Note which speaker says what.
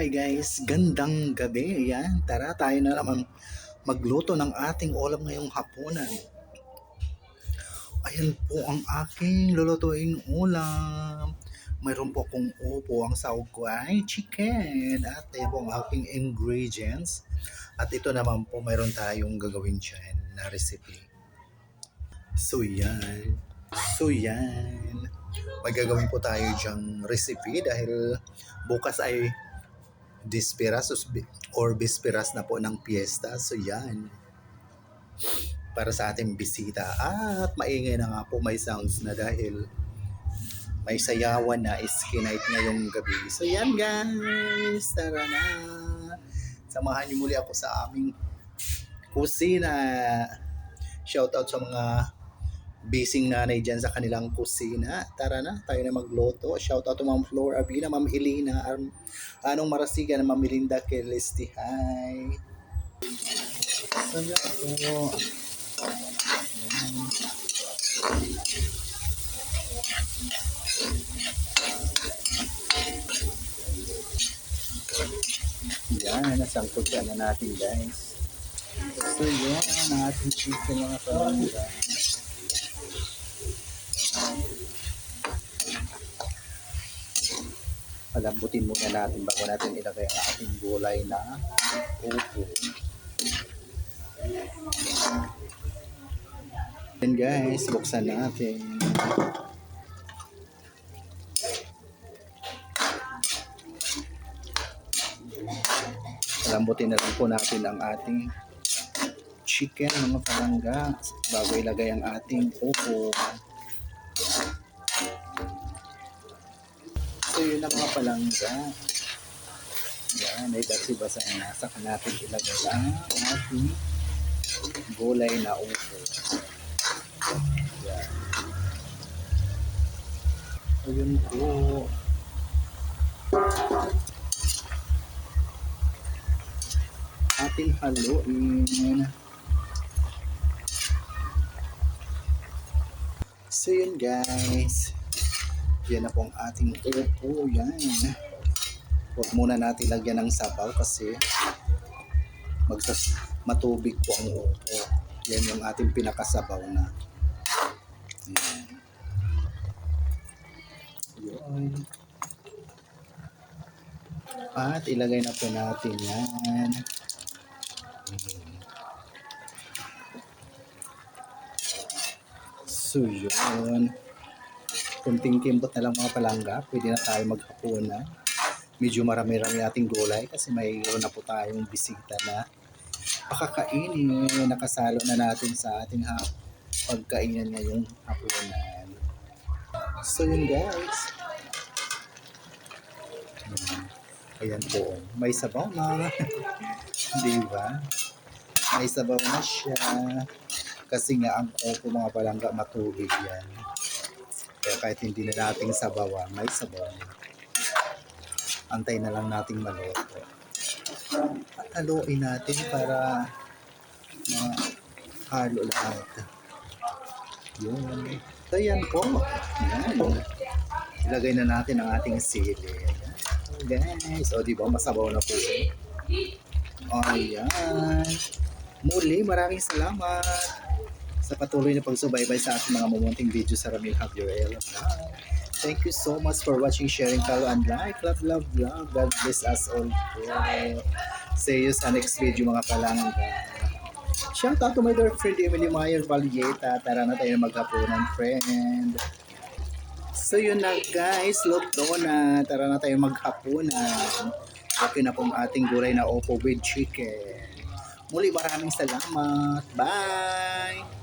Speaker 1: Hi guys, gandang gabi. Yan, tara tayo na naman magluto ng ating ulam ngayong hapunan. Ayan po ang aking lulutuing ulam. Mayroon po akong upo, ang sahog ko ay chicken. At ayan po ang aking ingredients. At ito naman po mayroon tayong gagawin dyan na recipe. So yan. May gagawin po tayo dyang recipe dahil bukas ay Disperas or Bisperas na po ng piyesta. So yan, para sa ating bisita. At maingay na nga po, may sounds na dahil may sayawan na ski night ngayong gabi. So yan guys, tara na. Samahan niyo muli ako sa aming kusina. Shoutout sa mga busy nanay dyan sa kanilang kusina. Tara na, tayo na magluto. Shoutout to Ma'am Flor Abina, Ma'am Elena, Anong Marasigan, Ma'am Melinda Kelesti. Hi. So yan po. Yan, nasangkot na natin guys. So yan, ang ating chicken mga kalangga. Palambutin muna natin bago natin ilagay ang ating gulay na upo. Then guys, buksan natin. Palambutin na lang po natin ang ating chicken mga palangga bago ilagay ang ating upo. So yun ang mga palangga. Yan, ay basi-basa na. Saka natin ilagay ang ating gulay na upo. Yan. So yun po. Ating haluin. So yun guys. Yan na po ang ating upo. Yan. Huwag muna natin lagyan ng sabaw kasi matubig po ang upo. Yan yung ating pinakasabaw na. Yan. Yun. At ilagay na po natin yan. So yun. Kunting kimbot na lang mga palangga, pwede na tayo maghapunan. Medyo marami-rami ating gulay kasi mayroon na po tayong bisita na pakakainin. Nakasalo na natin sa ating pagkainan ngayong hapunan. So yun guys. Ayan po. May sabaw na. Diba? May sabaw na siya. Kasi nga ang upo mga palangga matubig yan. Kaya kahit hindi na nating sabawan, may sabaw. Antay na lang nating maluto. At haluin natin para mahalo lahat. Yun. So yan po. Yan. Ilagay na natin ang ating sili. Guys. O diba masabaw na po. Ayan. Muli, maraming salamat sa patuloy na pagsubaybay sa ating mga mumunting video sa Ramil Javier. Thank you so much for watching, sharing, follow, and like. Love, love, love. God bless us all po. See you sa next video mga palangga. Shout out to my dear friend Emily Mayer Valieta. Tara na tayo maghapunan, friend. So yun na guys, luto na. Tara na tayo maghapunan. Okay na pong ating gulay na upo with chicken. Muli maraming salamat. Bye!